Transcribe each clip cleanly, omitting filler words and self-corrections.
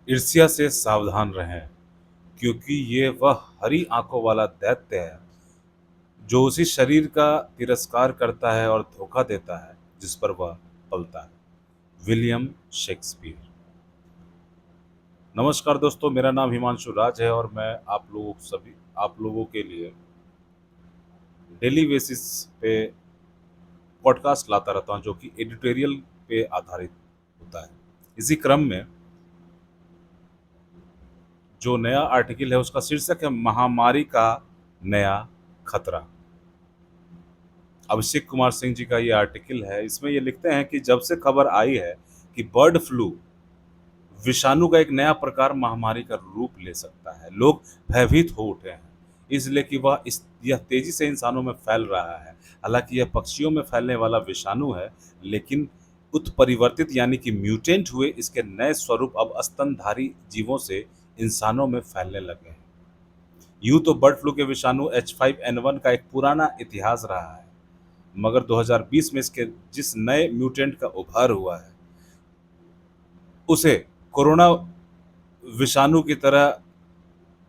ईर्ष्या से सावधान रहें, क्योंकि ये वह हरी आंखों वाला दैत्य है जो उसी शरीर का तिरस्कार करता है और धोखा देता है जिस पर वह पलता है। William Shakespeare. नमस्कार दोस्तों, मेरा नाम हिमांशु राज है और मैं आप लोगों के लिए डेली बेसिस पे पॉडकास्ट लाता रहता हूं जो कि एडिटोरियल पे आधारित होता है। इसी क्रम में जो नया आर्टिकल है उसका शीर्षक है महामारी का नया खतरा। अभिषेक कुमार सिंह जी का ये आर्टिकल है। इसमें ये लिखते हैं कि जब से खबर आई है कि बर्ड फ्लू विषाणु का एक नया प्रकार महामारी का रूप ले सकता है, लोग भयभीत हो उठे हैं, इसलिए कि यह तेजी से इंसानों में फैल रहा है। हालांकि यह पक्षियों में फैलने वाला विषाणु है, लेकिन उत्परिवर्तित यानी कि म्यूटेंट हुए इसके नए स्वरूप अब स्तनधारी जीवों से इंसानों में फैलने लगे हैं। यूं तो बर्ड फ्लू के विषाणु H5N1 का एक पुराना इतिहास रहा है, मगर 2020 में इसके जिस नए म्यूटेंट का उभार हुआ है उसे कोरोना विषाणु की तरह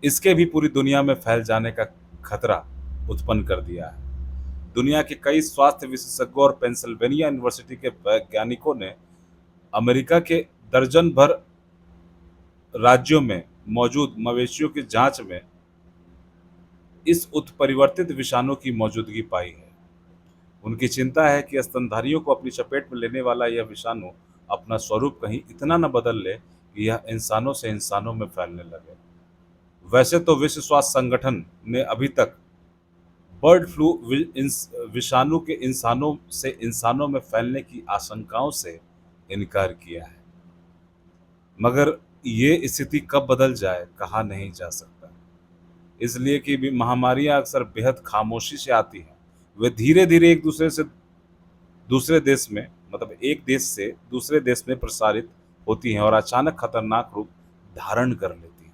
इसके भी पूरी दुनिया में फैल जाने का खतरा उत्पन्न कर दिया है। दुनिया के कई स्वास्थ्य विशेषज्ञों और पेंसिल्वेनिया यूनिवर्सिटी के वैज्ञानिकों ने अमेरिका के दर्जन भर राज्यों में मौजूद मवेशियों की जांच में इस उत्परिवर्तित विषाणु की मौजूदगी पाई है। उनकी चिंता है कि स्तनधारियों को अपनी चपेट में लेने वाला यह विषाणु अपना स्वरूप कहीं इतना न बदल ले कि यह इंसानों से इंसानों में फैलने लगे। वैसे तो विश्व स्वास्थ्य संगठन ने अभी तक बर्ड फ्लू विषाणु के इंसानों से इंसानों में फैलने की आशंकाओं से इनकार किया है, मगर ये स्थिति कब बदल जाए कहा नहीं जा सकता। इसलिए कि भी महामारियां अक्सर बेहद खामोशी से आती हैं। वे धीरे धीरे एक दूसरे से दूसरे देश में मतलब एक देश से दूसरे देश में प्रसारित होती हैं और अचानक खतरनाक रूप धारण कर लेती हैं।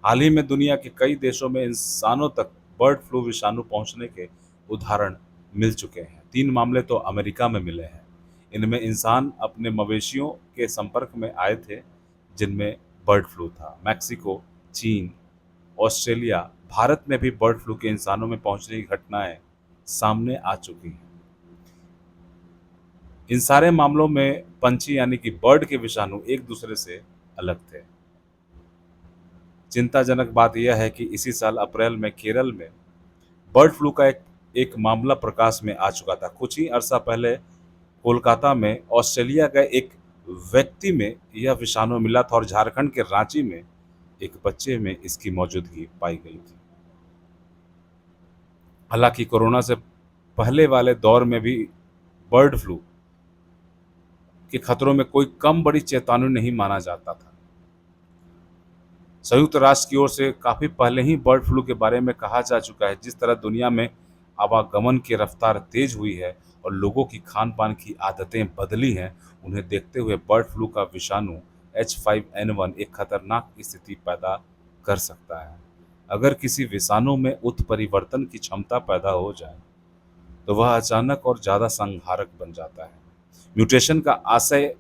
हाल ही में दुनिया के कई देशों में इंसानों तक बर्ड फ्लू विषाणु पहुंचने के उदाहरण मिल चुके हैं। 3 मामले तो अमेरिका में मिले हैं। इनमें इंसान अपने मवेशियों के संपर्क में आए थे जिनमें बर्ड फ्लू था। मैक्सिको, चीन, ऑस्ट्रेलिया, भारत में भी बर्ड फ्लू के इंसानों में पहुंचने की घटनाएं सामने आ चुकी हैं। इन सारे मामलों में पंछी यानी कि बर्ड के विषाणु एक दूसरे से अलग थे। चिंताजनक बात यह है कि इसी साल अप्रैल में केरल में बर्ड फ्लू का एक मामला प्रकाश में आ चुका था। कुछ ही अरसा पहले कोलकाता में ऑस्ट्रेलिया का एक व्यक्ति में यह विषाणु मिला था और झारखंड के रांची में एक बच्चे में इसकी मौजूदगी पाई गई थी। हालांकि कोरोना से पहले वाले दौर में भी बर्ड फ्लू के खतरों में कोई कम बड़ी चेतावनी नहीं माना जाता था। संयुक्त राष्ट्र की ओर से काफी पहले ही बर्ड फ्लू के बारे में कहा जा चुका है। जिस तरह दुनिया में आवागमन की रफ्तार तेज हुई है और लोगों की खान पान की आदतें बदली हैं, उन्हें देखते हुए बर्ड फ्लू का विषाणु H5N1 एक खतरनाक स्थिति पैदा कर सकता है। अगर किसी विषाणु में उत्परिवर्तन की क्षमता पैदा हो जाए तो वह अचानक और ज़्यादा संहारक बन जाता है। म्यूटेशन का आशय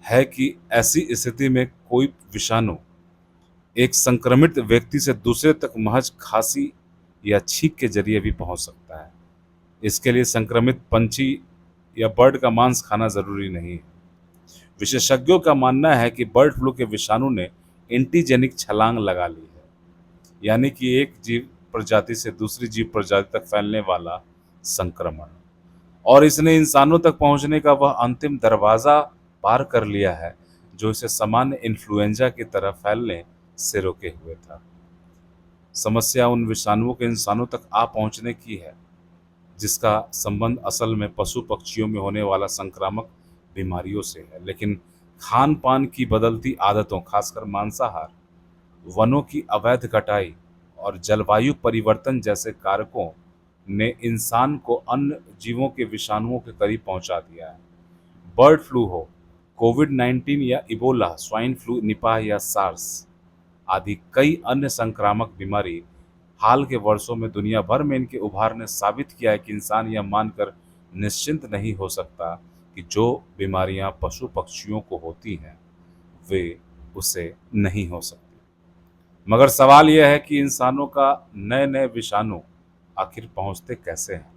है कि ऐसी स्थिति में कोई विषाणु एक संक्रमित व्यक्ति से दूसरे तक महज खांसी या छींक के जरिए भी पहुंच सकता है। इसके लिए संक्रमित पंछी या बर्ड का मांस खाना जरूरी नहीं है। विशेषज्ञों का मानना है कि बर्ड फ्लू के विषाणु ने एंटीजेनिक छलांग लगा ली है, यानी कि एक जीव प्रजाति से दूसरी जीव प्रजाति तक फैलने वाला संक्रमण, और इसने इंसानों तक पहुंचने का वह अंतिम दरवाजा पार कर लिया है जो इसे सामान्य इन्फ्लुएंजा की तरह फैलने से रोके हुए था। समस्या उन विषाणुओं के इंसानों तक आ पहुंचने की है जिसका संबंध असल में पशु पक्षियों में होने वाला संक्रामक बीमारियों से है। लेकिन खान पान की बदलती आदतों, खासकर मांसाहार, वनों की अवैध कटाई और जलवायु परिवर्तन जैसे कारकों ने इंसान को अन्य जीवों के विषाणुओं के करीब पहुंचा दिया है। बर्ड फ्लू हो, कोविड-19 या इबोला, स्वाइन फ्लू, निपाह या सार्स आदि कई अन्य संक्रामक बीमारी, हाल के वर्षों में दुनिया भर में इनके उभार ने साबित किया है कि इंसान यह मानकर निश्चिंत नहीं हो सकता कि जो बीमारियां पशु पक्षियों को होती हैं वे उससे नहीं हो सकती। मगर सवाल यह है कि इंसानों का नए-नए विषाणु आखिर पहुँचते कैसे हैं?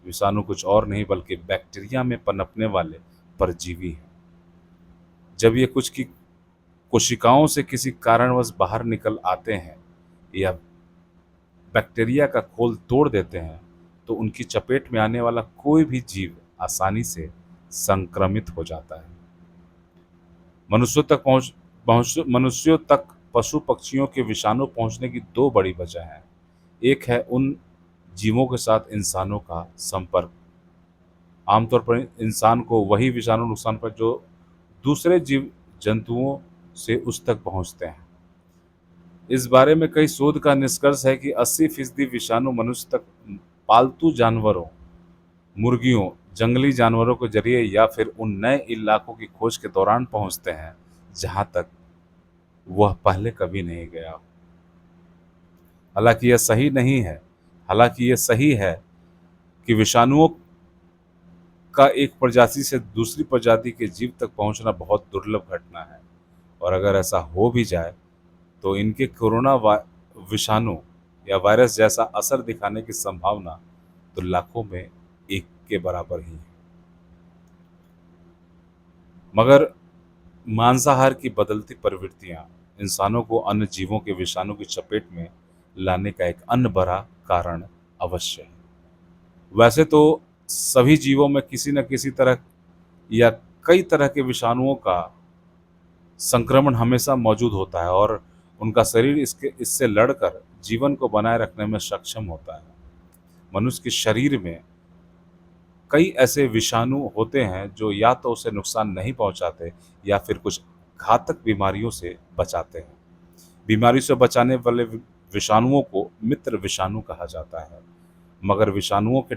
विषाणु कुछ और नहीं बल्कि बैक्टीरिया में पनपने वाले परजीवी हैं। जब ये कुछ की कोशिकाओं से किसी कारणवश बाहर निकल आते हैं या बैक्टीरिया का खोल तोड़ देते हैं, तो उनकी चपेट में आने वाला कोई भी जीव आसानी से संक्रमित हो जाता है। मनुष्यों तक पशु पक्षियों के विषाणु पहुंचने की दो बड़ी वजह हैं। एक है उन जीवों के साथ इंसानों का संपर्क। आमतौर पर इंसान को वही विषाणु नुकसान पर जो दूसरे जीव जंतुओं से उस तक पहुंचते हैं। इस बारे में कई शोध का निष्कर्ष है कि 80% विषाणु मनुष्य तक पालतू जानवरों, मुर्गियों, जंगली जानवरों के जरिए या फिर उन नए इलाकों की खोज के दौरान पहुंचते हैं जहां तक वह पहले कभी नहीं गया। हालांकि यह सही नहीं है हालांकि यह सही है कि विषाणुओं का एक प्रजाति से दूसरी प्रजाति के जीव तक पहुंचना बहुत दुर्लभ घटना है, और अगर ऐसा हो भी जाए तो इनके विषाणु या वायरस जैसा असर दिखाने की संभावना तो लाखों में एक के बराबर ही है। मगर मांसाहार की बदलती प्रवृत्तियां इंसानों को अन्य जीवों के विषाणु की चपेट में लाने का एक अन्य बड़ा कारण अवश्य है। वैसे तो सभी जीवों में किसी न किसी तरह या कई तरह के विषाणुओं का संक्रमण हमेशा मौजूद होता है और उनका शरीर इससे लड़कर जीवन को बनाए रखने में सक्षम होता है। मनुष्य के शरीर में कई ऐसे विषाणु होते हैं जो या तो उसे नुकसान नहीं पहुंचाते या फिर कुछ घातक बीमारियों से बचाते हैं। बीमारी से बचाने वाले विषाणुओं को मित्र विषाणु कहा जाता है। मगर विषाणुओं के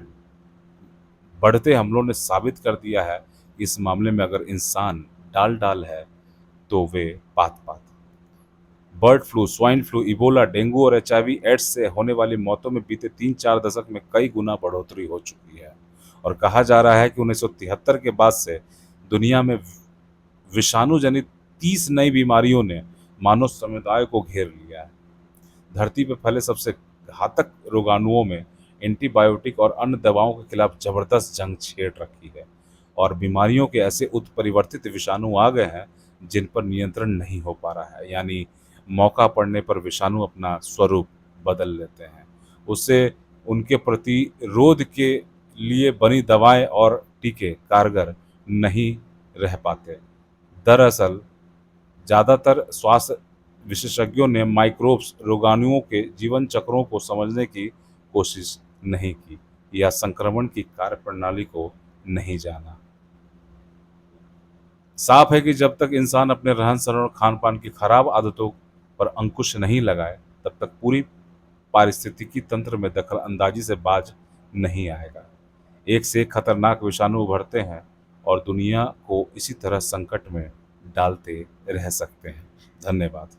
बढ़ते हमलों ने साबित कर दिया है कि इस मामले में अगर इंसान डाल है तो वे पात-पात। Bird flu, swine flu, Ebola, dengue और एचआईवी एड्स से होने वाली मौतों में बीते 3-4 दशक में कई गुना बढ़ोतरी हो चुकी है, और कहा जा रहा है कि 1973 के बाद से दुनिया में विषाणु जनित 30 नई बीमारियों ने मानव समुदाय को घेर लिया है। धरती पर फैले सबसे घातक रोगाणुओं में एंटीबायोटिक और अन्य दवाओं के खिलाफ जबरदस्त जंग छेड़ रखी है, और बीमारियों के ऐसे उत्परिवर्तित विषाणु आ गए हैं जिन पर नियंत्रण नहीं हो पा रहा है। यानी मौका पड़ने पर विषाणु अपना स्वरूप बदल लेते हैं। उससे उनके प्रतिरोध के लिए बनी दवाएं और टीके कारगर नहीं रह पाते। दरअसल ज़्यादातर स्वास्थ्य विशेषज्ञों ने माइक्रोब्स, रोगाणुओं के जीवन चक्रों को समझने की कोशिश नहीं की या संक्रमण की कार्यप्रणाली को नहीं जाना। साफ है कि जब तक इंसान अपने रहन-सहन और खान-पान की खराब आदतों पर अंकुश नहीं लगाए, तब तक पूरी पारिस्थितिकी तंत्र में दखल अंदाजी से बाज नहीं आएगा। एक से एक खतरनाक विषाणु उभरते हैं और दुनिया को इसी तरह संकट में डालते रह सकते हैं। धन्यवाद।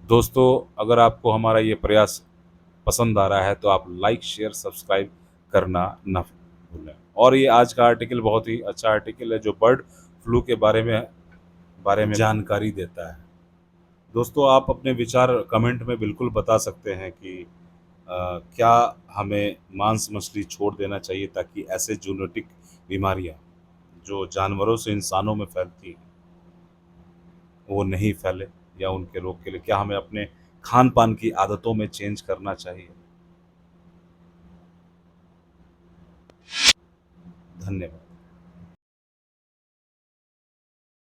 दोस्तों, अगर आपको हमारा ये प्रयास पसंद आ रहा है तो आप लाइक, शेयर, सब्सक्राइब करना ना भूलें। और ये आज का आर्टिकल बहुत ही अच्छा आर्टिकल है जो बर्ड फ्लू के बारे में जानकारी देता है। दोस्तों, आप अपने विचार कमेंट में बिल्कुल बता सकते हैं कि क्या हमें मांस मछली छोड़ देना चाहिए ताकि ऐसे जूनोटिक बीमारियां जो जानवरों से इंसानों में फैलती हैं वो नहीं फैले, या उनके रोग के लिए क्या हमें अपने खान पान की आदतों में चेंज करना चाहिए। धन्यवाद।